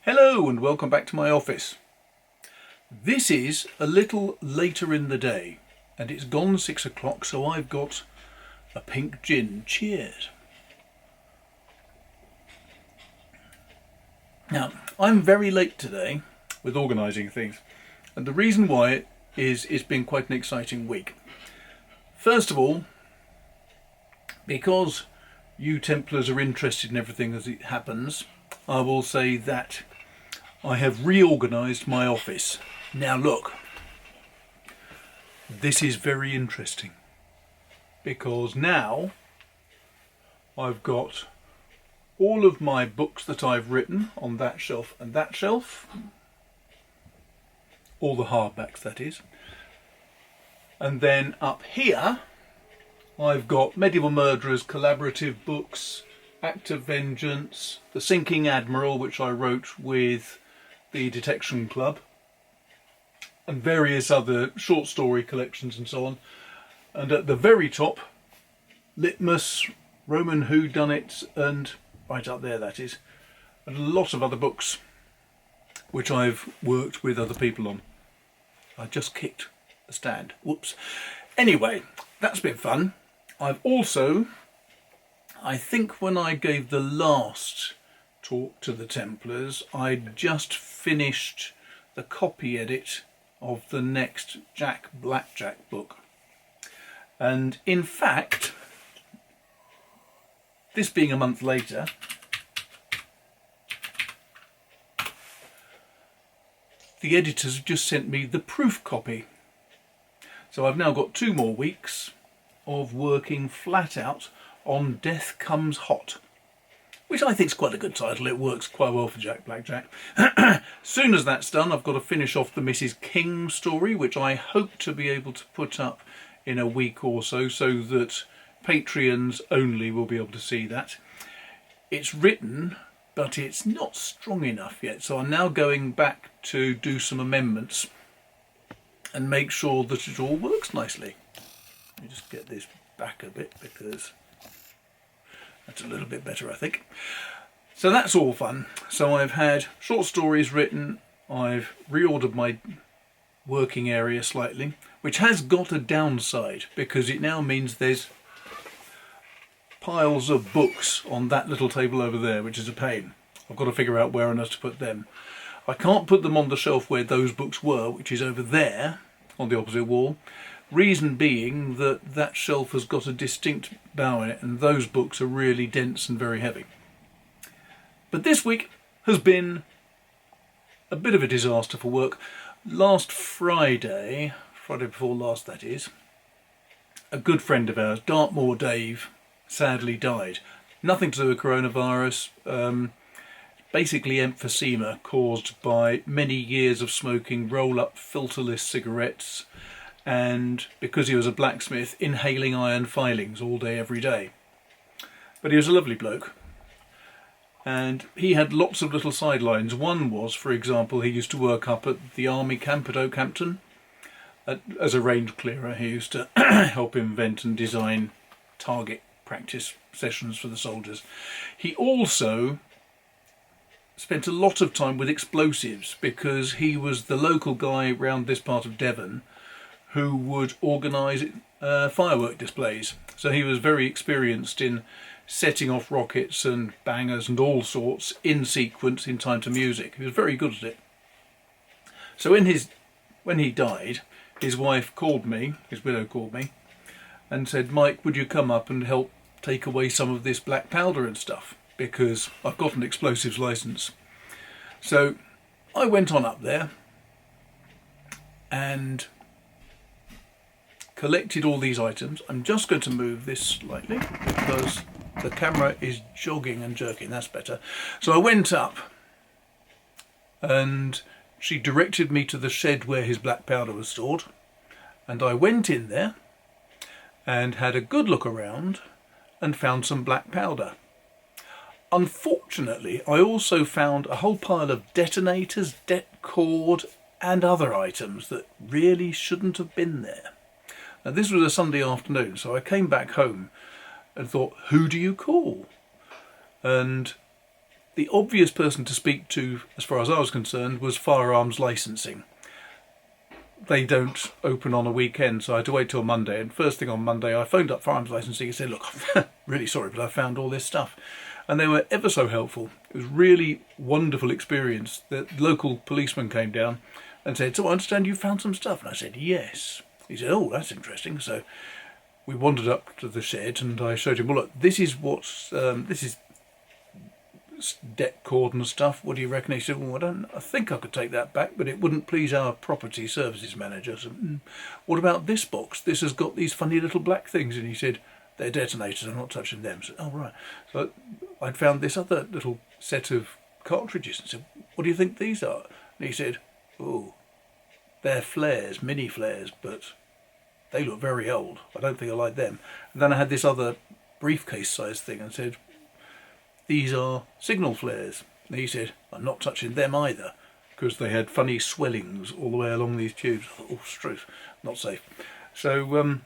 Hello and welcome back to my office. This is a little later in the day and it's gone 6 o'clock, so I've got a pink gin. Cheers. Now, I'm very late today with organising things, and the reason why is it's been quite an exciting week. First of all, because you Templars are interested in everything as it happens, I will say that I have reorganised my office. Now look, this is very interesting because now I've got all of my books that I've written on that shelf and that shelf, all the hardbacks that is, and then up here I've got Medieval Murderers collaborative books, Act of Vengeance, The Sinking Admiral, which I wrote with the Detection Club, and various other short story collections and so on. And at the very top, Litmus, Roman Whodunit, and right up there that is, and a lot of other books which I've worked with other people on. I just kicked the stand. Whoops. Anyway, that's been fun. I've also, I think when I gave the last talk to the Templars, I'd just finished the copy edit of the next Jack Blackjack book. And in fact, this being a month later, the editors have just sent me the proof copy. So I've now got 2 more weeks of working flat out on Death Comes Hot, which I think is quite a good title. It works quite well for Jack Blackjack. Soon as that's done, I've got to finish off the Mrs. King story, which I hope to be able to put up in a week or so that Patreons only will be able to see that. It's written, but it's not strong enough yet, so I'm now going back to do some amendments and make sure that it all works nicely. Let me just get this back a bit because that's a little bit better, I think. So that's all fun. So I've had short stories written, I've reordered my working area slightly, which has got a downside because it now means there's piles of books on that little table over there, which is a pain. I've got to figure out where on earth to put them. I can't put them on the shelf where those books were, which is over there on the opposite wall. Reason being that that shelf has got a distinct bow in it and those books are really dense and very heavy. But this week has been a bit of a disaster for work. Last Friday before last that is, a good friend of ours, Dartmoor Dave, sadly died. Nothing to do with coronavirus, basically emphysema caused by many years of smoking roll-up filterless cigarettes, and because he was a blacksmith, inhaling iron filings all day every day. But he was a lovely bloke and he had lots of little sidelines. One was, for example, he used to work up at the army camp at Oakhampton as a range clearer. He used to help invent and design target practice sessions for the soldiers. He also spent a lot of time with explosives because he was the local guy around this part of Devon who would organise firework displays. So he was very experienced in setting off rockets and bangers and all sorts in sequence in time to music. He was very good at it. So when he died, his wife called me, his widow called me, and said, "Mike, would you come up and help take away some of this black powder and stuff? Because I've got an explosives licence." So I went on up there and collected all these items. I'm just going to move this slightly because the camera is jogging and jerking. That's better. So I went up and she directed me to the shed where his black powder was stored, and I went in there and had a good look around and found some black powder. Unfortunately, I also found a whole pile of detonators, det cord and other items that really shouldn't have been there. Now this was a Sunday afternoon, so I came back home and thought, who do you call? And the obvious person to speak to, as far as I was concerned, was firearms licensing. They don't open on a weekend, so I had to wait till Monday. And first thing on Monday, I phoned up firearms licensing and said, look, I'm really sorry, but I found all this stuff. And they were ever so helpful. It was really wonderful experience. The local policeman came down and said, so I understand you found some stuff. And I said, yes. He said, oh, that's interesting. So we wandered up to the shed and I showed him, well, look, this is this is deck cord and stuff. What do you reckon? He said, well, I think I could take that back, but it wouldn't please our property services manager. So, what about this box? This has got these funny little black things. And he said, they're detonators, I'm not touching them. So, oh, right. So I'd found this other little set of cartridges and said, what do you think these are? And he said, oh, they're flares, mini flares, but they look very old. I don't think I like them. And then I had this other briefcase-sized thing and said, these are signal flares. And he said, I'm not touching them either, because they had funny swellings all the way along these tubes. I thought, oh, struth, not safe. So,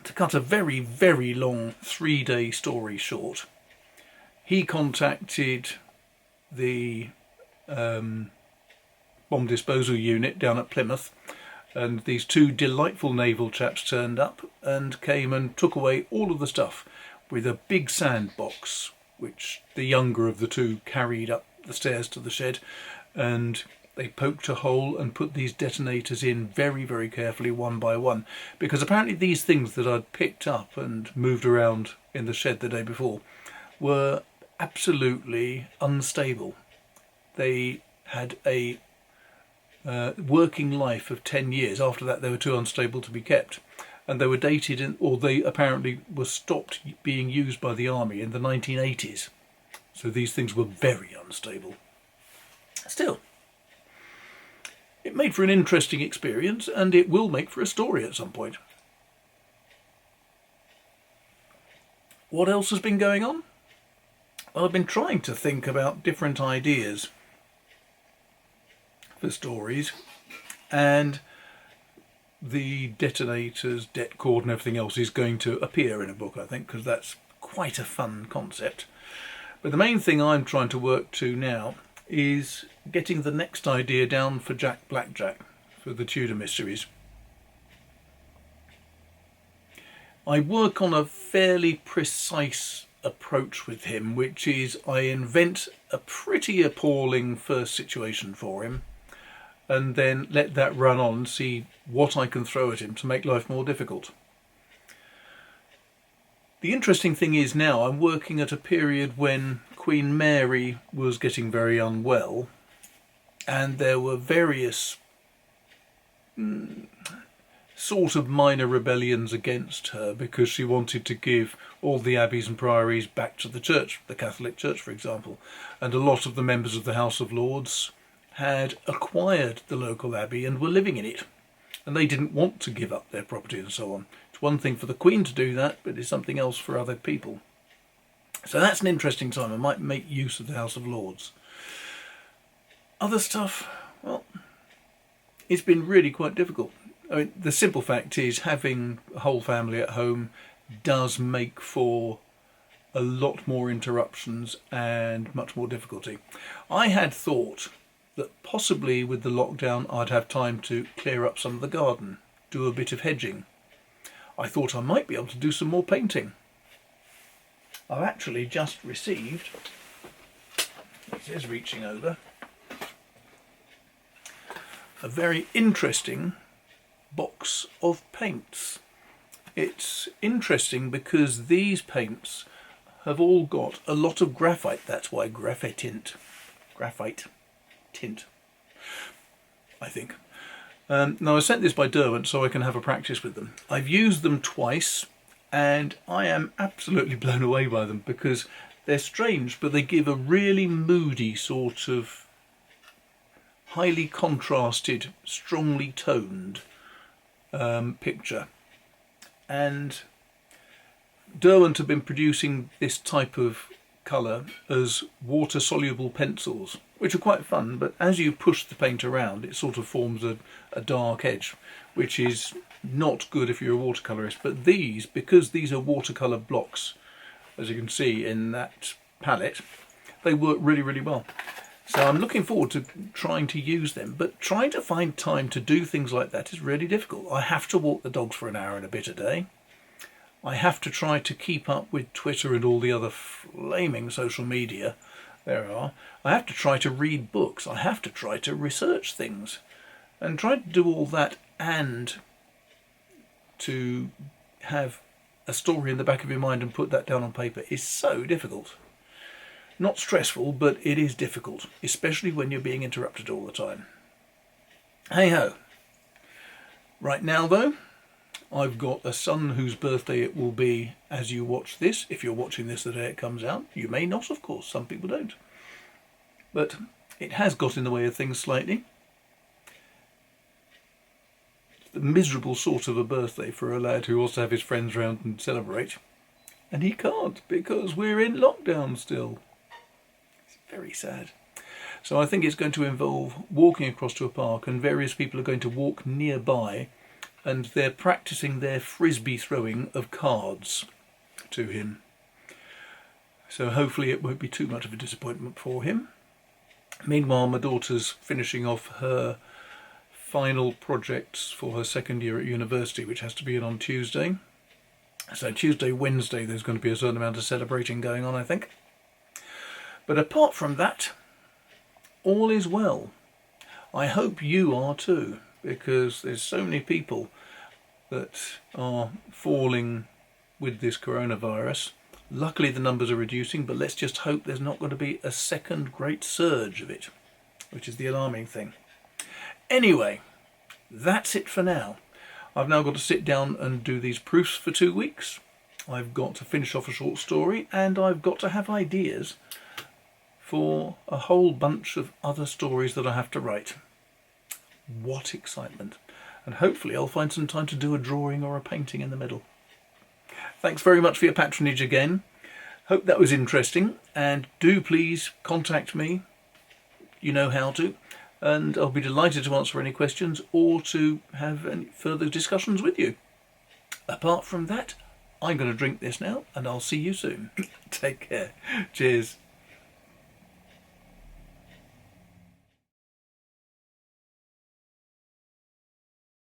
to cut a very, very long 3-day story short, he contacted the bomb disposal unit down at Plymouth, and these 2 delightful naval chaps turned up and came and took away all of the stuff with a big sandbox, which the younger of the 2 carried up the stairs to the shed, and they poked a hole and put these detonators in very, very carefully, one by one, because apparently these things that I'd picked up and moved around in the shed the day before were absolutely unstable. They had a working life of 10 years. After that, they were too unstable to be kept. And they were dated, or they apparently were stopped being used by the army in the 1980s. So these things were very unstable. Still, it made for an interesting experience, and it will make for a story at some point. What else has been going on? Well, I've been trying to think about different ideas for stories, and the detonators, det cord and everything else is going to appear in a book, I think, because that's quite a fun concept. But the main thing I'm trying to work to now is getting the next idea down for Jack Blackjack, for the Tudor Mysteries. I work on a fairly precise approach with him, which is I invent a pretty appalling first situation for him, and then let that run on and see what I can throw at him to make life more difficult. The interesting thing is now I'm working at a period when Queen Mary was getting very unwell, and there were various sort of minor rebellions against her because she wanted to give all the abbeys and priories back to the church, the Catholic Church, for example. And a lot of the members of the House of Lords had acquired the local abbey and were living in it, and they didn't want to give up their property and so on. It's one thing for the Queen to do that, but it's something else for other people. So that's an interesting time. I might make use of the House of Lords. Other stuff, well, it's been really quite difficult. I mean, the simple fact is having a whole family at home does make for a lot more interruptions and much more difficulty. I had thought that possibly with the lockdown I'd have time to clear up some of the garden, do a bit of hedging. I thought I might be able to do some more painting. I've actually just received, it is reaching over, a very interesting box of paints. It's interesting because these paints have all got a lot of graphite. That's why graphite tint, I think. Now I sent this by Derwent so I can have a practice with them. I've used them twice and I am absolutely blown away by them because they're strange, but they give a really moody sort of highly contrasted, strongly toned picture. And Derwent have been producing this type of colour as water-soluble pencils, which are quite fun, but as you push the paint around it sort of forms a dark edge, which is not good if you're a watercolourist. But because these are watercolour blocks, as you can see in that palette, they work really, really well. So I'm looking forward to trying to use them, but trying to find time to do things like that is really difficult. I have to walk the dogs for an hour and a bit a day. I have to try to keep up with Twitter and all the other flaming social media there are. I have to try to read books. I have to try to research things. And trying to do all that and to have a story in the back of your mind and put that down on paper is so difficult. Not stressful, but it is difficult, especially when you're being interrupted all the time. Hey ho. Right now though, I've got a son whose birthday it will be as you watch this. If you're watching this the day it comes out, you may not, of course, some people don't. But it has got in the way of things slightly. The miserable sort of a birthday for a lad who wants to have his friends round and celebrate. And he can't because we're in lockdown still. It's very sad. So I think it's going to involve walking across to a park, and various people are going to walk nearby, and they're practicing their frisbee throwing of cards to him. So hopefully it won't be too much of a disappointment for him. Meanwhile, my daughter's finishing off her final projects for her second year at university, which has to be in on Tuesday. So Tuesday, Wednesday, there's going to be a certain amount of celebrating going on, I think. But apart from that, all is well. I hope you are too, because there's so many people that are falling with this coronavirus. Luckily the numbers are reducing, but let's just hope there's not going to be a second great surge of it, which is the alarming thing. Anyway, that's it for now. I've now got to sit down and do these proofs for 2 weeks. I've got to finish off a short story, and I've got to have ideas for a whole bunch of other stories that I have to write. What excitement. And hopefully I'll find some time to do a drawing or a painting in the middle. Thanks very much for your patronage again. Hope that was interesting, and do please contact me. You know how to. And I'll be delighted to answer any questions or to have any further discussions with you. Apart from that, I'm going to drink this now, and I'll see you soon. Take care. Cheers.